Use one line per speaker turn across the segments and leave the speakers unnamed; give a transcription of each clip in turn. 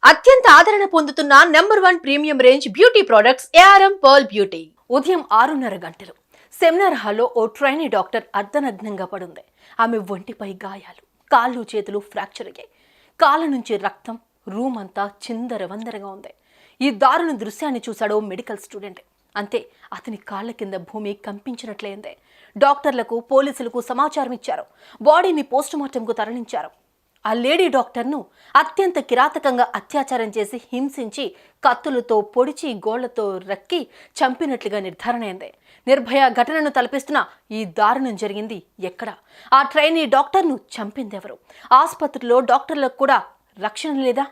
అత్యంత ఆదరణ పొందుతున్న number 1 premium range beauty products ARM pearl beauty. ఉదయం 6:30 గంటలు సెమినార్ హాల్లో ఓ ట్రైనీ డాక్టర్ అర్ధనగ్నంగా పడుంది. ఆమె ఒంటిపై గాయాలు, కాళ్ళు చేతులు ఫ్రాక్చర్ అయ్యాయి. కాళ్ళ నుంచి రక్తం, రూమ్ అంతా చిందరవందరగా ఉంది. ఈ దారుణ దృశ్యాన్ని చూశాడో మెడికల్ స్టూడెంట్. అంతే, అతని కాళ్ల కింద భూమి కంపించినట్లయింది. డాక్టర్లకు, పోలీసులకు సమాచారం ఇచ్చారు. బాడీని పోస్టుమార్టంకు తరలించారు. ఆ లేడీ డాక్టర్ను అత్యంత కిరాతకంగా అత్యాచారం చేసి హింసించి కత్తులతో పొడిచి గోళ్లతో రక్కి చంపినట్లుగా నిర్ధారణ అయింది. నిర్భయ ఘటనను తలపిస్తున్న ఈ దారుణం జరిగింది ఎక్కడ? ఆ ట్రైనీ డాక్టర్ను చంపిందెవరు? ఆసుపత్రిలో డాక్టర్లకు కూడా రక్షణ లేదా?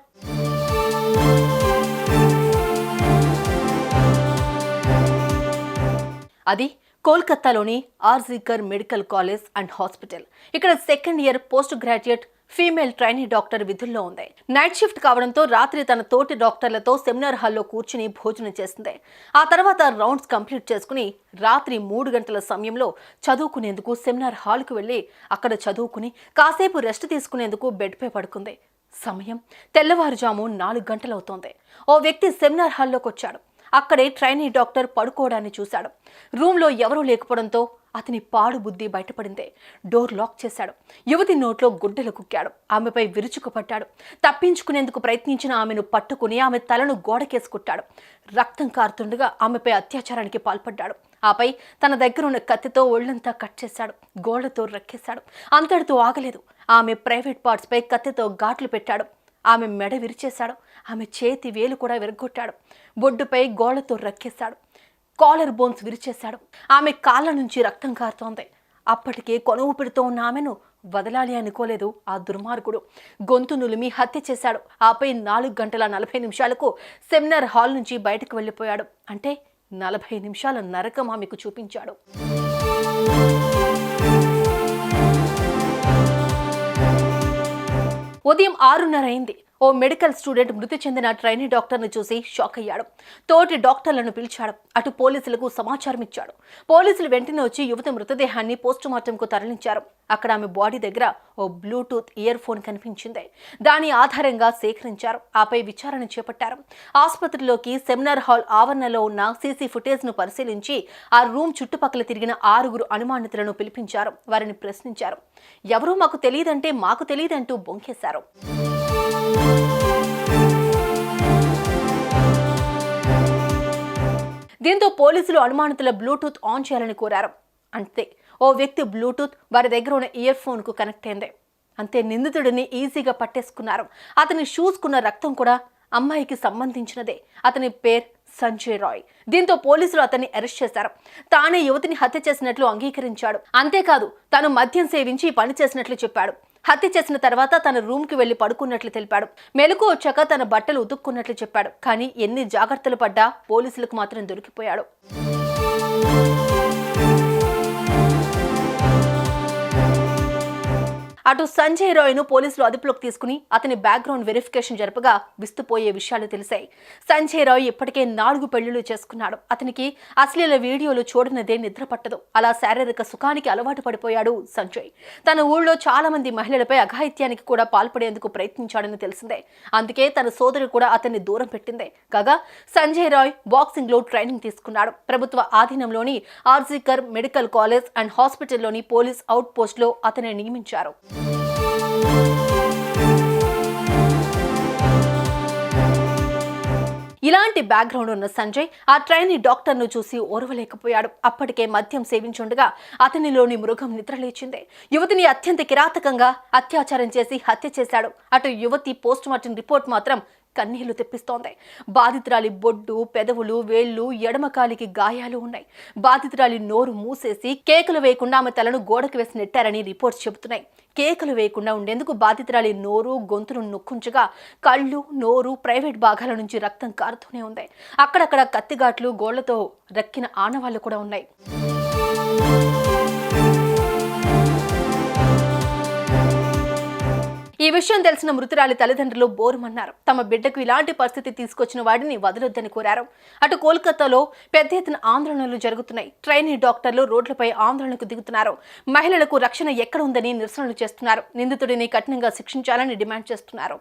అది కోల్కతాలోని RG Kar medical college and hospital. ఇక్కడ second year post graduate female trainee doctor విధుల్లో ఉంది. నైట్ షిఫ్ట్ కావడంతో రాత్రి తన తోటి డాక్టర్లతో సెమినార్ హాల్లో కూర్చుని భోజనం చేసింది. ఆ తర్వాత రౌండ్స్ కంప్లీట్ చేసుకుని రాత్రి 3 గంటల సమయంలో చదువుకునేందుకు సెమినార్ హాల్కు వెళ్లి అక్కడ చదువుకుని కాసేపు రెస్ట్ తీసుకునేందుకు బెడ్పై పడుకుంది. సమయం తెల్లవారుజాము 4 గంటలవుతోంది. ఓ వ్యక్తి సెమినార్ హాల్లోకి వచ్చాడు. అక్కడే ట్రైనీ డాక్టర్ పడుకోవడాన్ని చూశాడు. రూమ్లో ఎవరూ లేకపోవడంతో అతని పాడు బుద్ధి బయటపడింది. డోర్ లాక్ చేశాడు. యువతి నోట్లో గుడ్డలు కుక్కాడు. ఆమెపై విరుచుకుపట్టాడు. తప్పించుకునేందుకు ప్రయత్నించిన ఆమెను పట్టుకుని ఆమె తలను గోడకేసుకుట్టాడు. రక్తం కారుతుండగా ఆమెపై అత్యాచారానికి పాల్పడ్డాడు. ఆపై తన దగ్గరున్న కత్తితో ఒళ్లంతా కట్ చేశాడు. గోళ్లతో రక్కేశాడు. అంతటితో ఆగలేదు. ఆమె ప్రైవేట్ పార్ట్స్పై కత్తితో ఘాట్లు పెట్టాడు. ఆమె మెడ విరిచేశాడు. ఆమె చేతి వేలు కూడా విరగొట్టాడు. బొడ్డుపై గోళ్లతో రక్కేశాడు. Caller bones విరిచేశాడు. ఆమె కాళ్ళ నుంచి రక్తం కారుతోంది. అప్పటికే కొనువు పెడుతూ ఉన్న ఆమెను వదలాలి అనుకోలేదు ఆ దుర్మార్గుడు. గొంతు నులిమి హత్య చేశాడు. ఆపై 4 గంటల 40 నిమిషాలకు సెమినార్ హాల్ నుంచి బయటకు వెళ్ళిపోయాడు. అంటే 40 నిమిషాల నరకం ఆమెకు చూపించాడు. ఉదయం 6:30 అయింది. ఓ మెడికల్ స్టూడెంట్ మృతి చెందిన ట్రైనీ డాక్టర్ని చూసి షాక్ అయ్యాడు. తోటి డాక్టర్లను పిలిచాడు. అటు పోలీసులకు సమాచారం ఇచ్చాడు. పోలీసులు వెంటనే వచ్చి యువతి మృతదేహాన్ని పోస్టుమార్టంకు తరలించారు. అక్కడ ఆమె బాడీ దగ్గర ఓ బ్లూటూత్ ఇయర్ ఫోన్ కనిపించింది. దాని ఆధారంగా సేకరించారు. ఆపై విచారణ చేపట్టారు. ఆసుపత్రిలోకి సెమినార్ హాల్ ఆవరణలో ఉన్న సీసీ ఫుటేజ్ను పరిశీలించి ఆ రూమ్ చుట్టుపక్కల తిరిగిన 6 అనుమానితులను పిలిపించారు. వారిని ప్రశ్నించారు. ఎవరూ మాకు తెలియదంటే మాకు తెలియదంటూ బొంకేశారు. దీంతో పోలీసులు అనుమానితుల బ్లూటూత్ ఆన్ చేయాలని కోరారు. అంతే, ఓ వ్యక్తి బ్లూటూత్ వారి దగ్గర ఉన్న ఇయర్ ఫోన్ కు కనెక్ట్ అయింది. అంతే, నిందితుడిని ఈజీగా పట్టేసుకున్నారు. అతని షూస్ కున్న రక్తం కూడా అమ్మాయికి సంబంధించినదే. అతని పేరు సంజయ్ రాయ్. దీంతో పోలీసులు అతన్ని అరెస్ట్ చేశారు. తానే యువతిని హత్య చేసినట్లు అంగీకరించాడు. అంతేకాదు, తాను మద్యం సేవించి పని చేసినట్లు చెప్పాడు. హత్య చేసిన తర్వాత తన రూమ్కి వెళ్లి పడుకున్నట్లు తెలిపాడు. మెలకు వచ్చాక తన బట్టలు ఉతుక్కున్నట్లు చెప్పాడు. కానీ ఎన్ని జాగ్రత్తలు పడ్డా పోలీసులకు మాత్రం దొరికిపోయాడు. అటు సంజయ్ రాయ్ను పోలీసులు అదుపులోకి తీసుకుని అతని బ్యాక్గ్రౌండ్ వెరిఫికేషన్ జరపగా విస్తుపోయే విషయాలు తెలిసాయి. సంజయ్ రాయ్ ఇప్పటికే 4 పెళ్లిళ్లు చేసుకున్నాడు. అతనికి అశ్లీల వీడియోలు చూడనిదే నిద్ర పట్టదు. అలా శారీరక సుఖానికి అలవాటు పడిపోయాడు సంజయ్. తన ఊళ్ళో చాలా మంది మహిళలపై అఘాయిత్యానికి కూడా పాల్పడేందుకు ప్రయత్నించాడని తెలిసిందే. అందుకే తన సోదరు కూడా అతన్ని దూరం పెట్టిందే. కాగా సంజయ్ రాయ్ బాక్సింగ్ లో ట్రైనింగ్ తీసుకున్నాడు. ప్రభుత్వ ఆధీనంలోని ఆర్జికర్ మెడికల్ కాలేజ్ అండ్ హాస్పిటల్లోని పోలీస్ అవుట్ పోస్ట్ లో అతన్ని నియమించారు. ఇలాంటి బ్యాక్గ్రౌండ్ ఉన్న సంజయ్ ఆ ట్రైనీ డాక్టర్ను చూసి ఓర్వలేకపోయాడు. అప్పటికే మద్యం సేవించుండగా అతనిలోని మృగం నిద్రలేచింది. యువతిని అత్యంత కిరాతకంగా అత్యాచారం చేసి హత్య చేశాడు. అటు యువతి పోస్టుమార్టం రిపోర్ట్ మాత్రం కన్నీళ్లు తెప్పిస్తోంది. బాధితురాలి బొడ్డు, పెదవులు, వేళ్లు, ఎడమకాలికి గాయాలు ఉన్నాయి. బాధితురాలి నోరు మూసేసి కేకలు వేయకుండా ఆమె తలను గోడకు వేసి నెట్టారని రిపోర్ట్స్ చెబుతున్నాయి. కేకలు వేయకుండా ఉండేందుకు బాధితురాలి నోరు, గొంతును నొక్కుంచగా కళ్ళు, నోరు, ప్రైవేట్ భాగాల నుంచి రక్తం కారుతూనే ఉంది. అక్కడక్కడ కత్తిఘాట్లు, గోళ్లతో రక్కిన ఆనవాళ్లు కూడా ఉన్నాయి. ఈ విషయం తెలిసిన మృతురాలి తల్లిదండ్రులు బోరుమన్నారు. తమ బిడ్డకు ఇలాంటి పరిస్థితి తీసుకొచ్చిన వాడిని వదలొద్దని కోరారు. అటు కోల్కతాలో పెద్ద ఎత్తున ఆందోళనలు జరుగుతున్నాయి. ట్రైనీ డాక్టర్లు రోడ్లపై ఆందోళనకు దిగుతున్నారు. మహిళలకు రక్షణ ఎక్కడ ఉందని నిరసనలు చేస్తున్నారు. నిందితుడిని కఠినంగా శిక్షించాలని డిమాండ్ చేస్తున్నారు.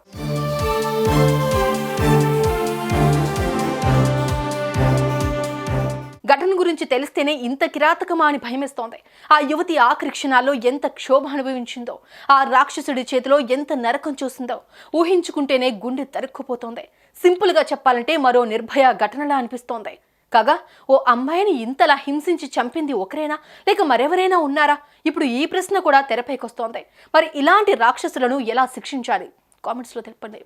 తెలిస్తేనే ఇంత కిరాతకమా అని భయమేస్తోంది. ఆ యువతి ఆఖరి క్షణాల్లో ఎంత క్షోభ అనుభవించిందో, ఆ రాక్షసుడి చేతిలో ఎంత నరకం చూసిందో ఊహించుకుంటేనే గుండె తరుక్కుపోతోంది. సింపుల్గా చెప్పాలంటే మరో నిర్భయ ఘటనలా అనిపిస్తోంది. కాగా ఓ అమ్మాయిని ఇంతలా హింసించి చంపింది ఒకరేనా, లేక మరెవరైనా ఉన్నారా? ఇప్పుడు ఈ ప్రశ్న కూడా తెరపైకొస్తోంది. మరి ఇలాంటి రాక్షసులను ఎలా శిక్షించాలి? కామెంట్స్లో తెలపండి.